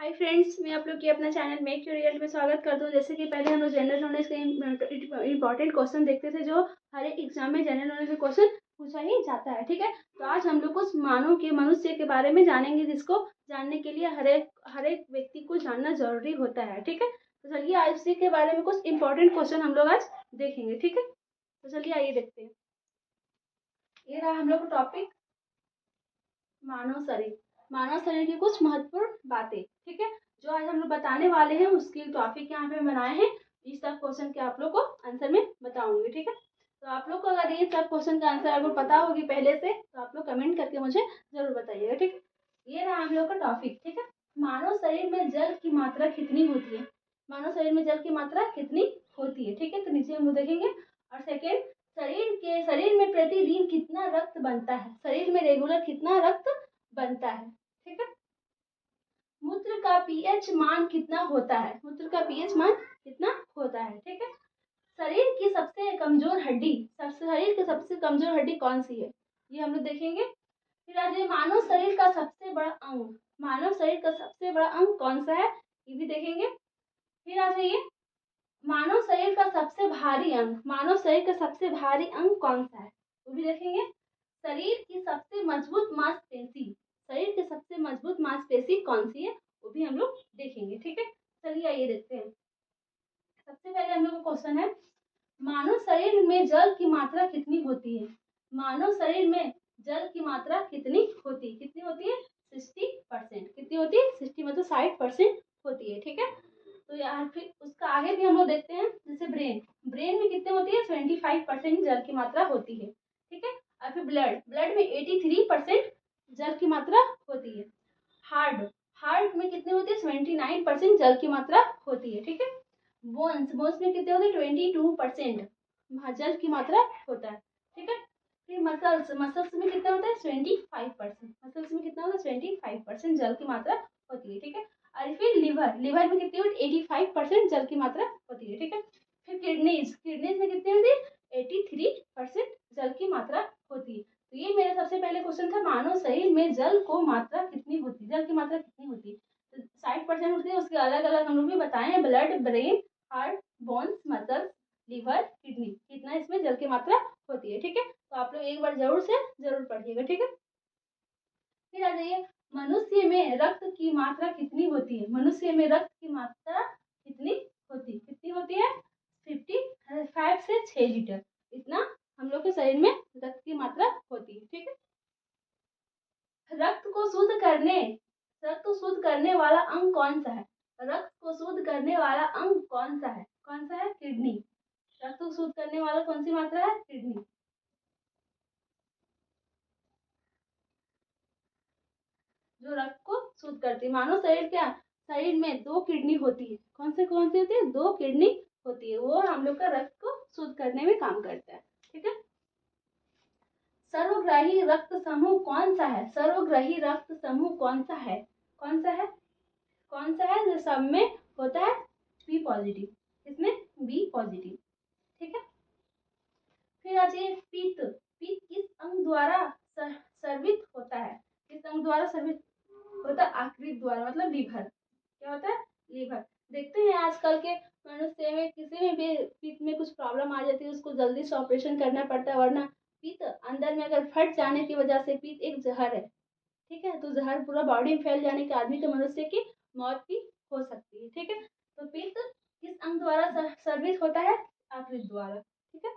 Hi friends, मैं आप लोग की अपना चैनल मेक योर रियल में स्वागत करता हूँ। जैसे कि पहले हम लोग जनरल नॉलेज के इंपॉर्टेंट क्वेश्चन देखते थे, जो हर एक एग्जाम में जनरल नॉलेज का क्वेश्चन पूछा ही जाता है। ठीक है, तो आज हम लोग कुछ मानव के मनुष्य के बारे में जानेंगे, जिसको जानने के लिए हर एक व्यक्ति को जानना जरूरी होता है। ठीक है, तो चलिए आज इसी के बारे में कुछ इंपॉर्टेंट क्वेश्चन हम लोग आज देखेंगे। ठीक है, तो चलिए आइए देखते हैं। ये रहा हम लोग का टॉपिक, मानव शरीर। मानव शरीर की कुछ महत्वपूर्ण बातें। ठीक है, जो आज हम लोग बताने वाले हैं उसके टॉपिक यहाँ पे बनाए हैं। इस सब क्वेश्चन के आप लोग को आंसर में बताऊंगी। ठीक है, तो आप लोग को अगर ये सब क्वेश्चन का आंसर अगर पता होगी पहले से, तो आप लोग कमेंट करके मुझे जरूर बताइएगा। ठीक है, ये रहा हम लोग का टॉपिक। ठीक है, मानव शरीर में जल की मात्रा कितनी होती है? मानव शरीर में जल की मात्रा कितनी होती है? ठीक है, तो नीचे हम लोग देखेंगे। और सेकेंड, शरीर में प्रतिदिन कितना रक्त बनता है? शरीर में रेगुलर कितना रक्त बनता है? ठीक है, मूत्र का पीएच मान कितना होता है? मूत्र का पीएच मान कितना होता है? ठीक है, शरीर की सबसे कमजोर हड्डी, शरीर की सबसे कमजोर हड्डी कौन सी है? ये हम लोग देखेंगे। फिर आ जाइए, मानव शरीर का सबसे बड़ा अंग। मानव शरीर का सबसे बड़ा अंग कौन सा है? ये भी देखेंगे। फिर आ जाइए, मानव शरीर का सबसे भारी अंग। मानव शरीर का सबसे भारी अंग कौन सा है? वो भी देखेंगे। शरीर की सबसे मजबूत मांसपेशी। शरीर की सबसे मजबूत मांसपेशी कौन सी है? वो भी हम लोग देखेंगे। ठीक है, चलिए आइए देखते हैं। सबसे पहले हम लोग का क्वेश्चन है, मानव शरीर में जल की मात्रा कितनी होती है? मानव शरीर में जल की मात्रा कितनी होती है? कितनी होती है? 60%। कितनी होती है? 60 मतलब 60% होती है। ठीक है, तो यार फिर उसका आगे भी हम लोग देखते हैं। जैसे ब्रेन में कितनी होती है? 25% जल की मात्रा होती है। ठीक है, और फिर ब्लड में 83% जल की मात्रा होती है। हार्ट में कितनी होती है? 29% जल की मात्रा होती है। ठीक है, बोन्स में कितने होते हैं? 22% जल की मात्रा होता है। ठीक है, फिर मसल्स में कितना होता है? 25%। मसल्स में कितना होता है? 25% जल की मात्रा होती है। ठीक है, और फिर लिवर में कितनी होती है? 85% जल की मात्रा होती है। ठीक है, फिर किडनीज में कितनी होती है? 83% जल की मात्रा होती है। तो ये मेरा सबसे पहले क्वेश्चन था, मानव शरीर में जल को मात्रा कितनी होती है? जल की मात्रा कितनी होती है? तो 60% होती है। उसके अलग अलग हम लोग भी बताए हैं, blood, brain, heart, bones, muscles, liver, kidney, कितना इसमें जल की मात्रा होती है। ठीक है, तो आप लोग एक बार जरूर पढ़िएगा। ठीक है, फिर आ जाइए, मनुष्य में रक्त की मात्रा कितनी होती है? मनुष्य में रक्त की मात्रा कितनी होती है? 55 से 6 लीटर, इतना हम लोग के शरीर में रक्त की मात्रा होती है। ठीक है, रक्त को शुद्ध करने वाला अंग कौन सा है? रक्त को शुद्ध करने वाला अंग कौन सा है? कौन सा है? किडनी। रक्त को शुद्ध करने वाला कौन सी मात्रा है? किडनी, जो रक्त को शुद्ध करती है। मानो शरीर में 2 किडनी होती है। कौन सी होती है? 2 किडनी होती है, वो हम लोग का रक्त को शुद्ध करने में काम करता है। ठीक है, सर्वग्राही रक्त समूह कौन सा है? सर्वग्राही रक्त समूह कौन सा है? कौन सा है? कौन सा है? जो सब में होता है बी पॉजिटिव, इसमें बी पॉजिटिव। ठीक है, फिर आ जाइए, पित्त किस अंग द्वारा सर्वित होता है? किस अंग द्वारा सर्वित होता है? आकृत द्वारा, मतलब लीवर। क्या होता है? लीवर। देखते हैं आजकल के मनुष्य में किसी में भी पित्त में कुछ प्रॉब्लम आ जाती है, उसको जल्दी से ऑपरेशन करना पड़ता है, वरना पित्त अंदर में अगर फट जाने की वजह से, पित्त एक जहर है। ठीक है, तो जहर पूरा बॉडी में फैल जाने के आदमी के मनुष्य की मौत भी हो सकती है। ठीक है, तो पित्त किस अंग द्वारा सर्विस होता है? आकृत द्वारा। ठीक है,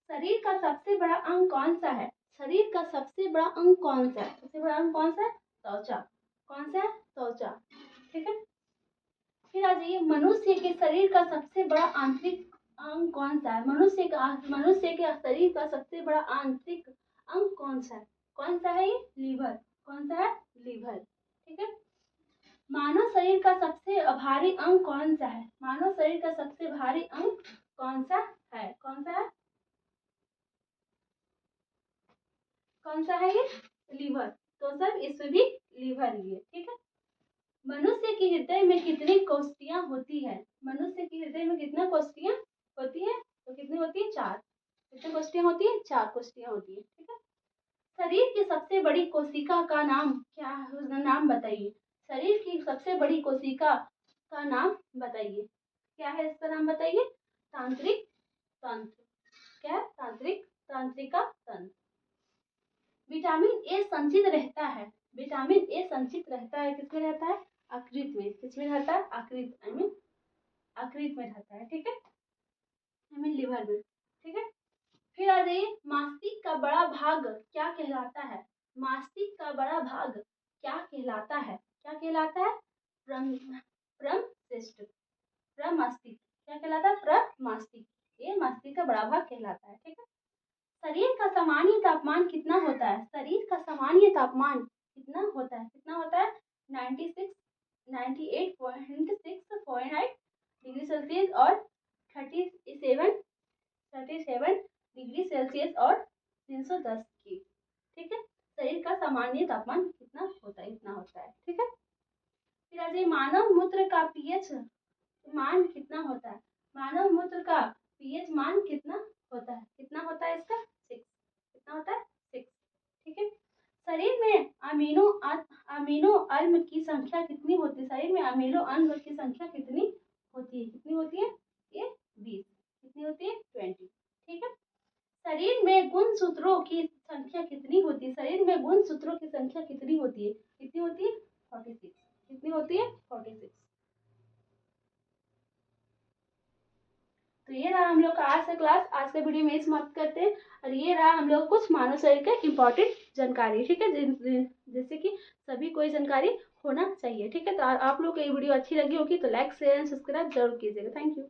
शरीर का सबसे बड़ा अंग कौन सा है? शरीर का सबसे बड़ा अंग कौन सा है? सबसे बड़ा अंग कौन सा है? त्वचा। कौन सा है? त्वचा। ठीक है, फिर आ जाइए, मनुष्य के शरीर का सबसे बड़ा आंतरिक अंग कौन सा है? मनुष्य के शरीर का सबसे बड़ा आंतरिक अंग कौन सा है? कौन सा है? ये लीवर। कौन सा है? लीवर। ठीक है, मानव शरीर का सबसे भारी अंग कौन सा है? मानव शरीर का सबसे भारी अंग कौन सा है? कौन सा है? कौन सा है? ये लीवर। तो सब इसमें भी लीवर ही है। ठीक है, मनुष्य के हृदय में कितनी कोशिकाएं होती है? मनुष्य के हृदय में कितना कोशिकाएं होती है? तो कितनी होती है? 4। कितनी कोशिकाएं होती है? 4 कोशिकाएं होती है। ठीक है, शरीर की सबसे बड़ी कोशिका का नाम क्या है, उसका नाम बताइए। शरीर की सबसे बड़ी कोशिका का नाम बताइए, क्या है इसका नाम बताइए। तांत्रिक तंत्र, क्या है? तांत्रिक तंत्रिका तंत्र। विटामिन ए संचित रहता है, विटामिन ए संचित रहता है, किसमें रहता है? यकृत में। किसमें रहता है? यकृत, आई मीन यकृत में रहता है, ठीक है, आई मीन लिवर में, ठीक है। फिर आ जाइए, मस्तिष्क का बड़ा भाग क्या कहलाता है? मस्तिष्क का बड़ा भाग क्या कहलाता है? क्या कहलाता है? प्रमस्तिष्क, प्रमस्तिष्क, क्या कहलाता है? प्रमस्तिष्क, ये मस्तिष्क का बड़ा भाग कहलाता है, ठीक है। शरीर का सामान्य तापमान कितना होता है? शरीर का सामान्य तापमान कितना होता है? कितना होता है? 98.6 डिग्री सेल्सियस और 37 डिग्री सेल्सियस और 310 की, ठीक है। शरीर का सामान्य तापमान कितना होता है? इतना होता है, ठीक है। फिर आ जाइए, मानव मूत्र का पीएच मान कितना होता है? मानव मूत्र का पीएच मान कितना होता है? कितना होता है इसका? 6। कितना होता है? 6, ठीक है। शरीर में अमीनो अम्ल की संख्या कितनी होती है? शरीर में अमीनो अम्ल की संख्या कितनी होती है? कितनी होती है? ये 20। कितनी होती है? 20, ठीक है। शरीर में गुणसूत्रों की संख्या कितनी होती है? शरीर में गुणसूत्रों की संख्या कितनी होती है? कितनी होती है? 46। कितनी होती है? 46। तो ये रहा हम लोग का आज का क्लास। आज का वीडियो में समाप्त करते हैं। और ये रहा हम लोग कुछ मानव शरीर का इम्पोर्टेंट जानकारी, ठीक है, जैसे कि सभी कोई जानकारी होना चाहिए, ठीक है। तो आप लोग को ये वीडियो अच्छी लगी होगी तो लाइक शेयर एंड सब्सक्राइब जरूर कीजिएगा। Thank you.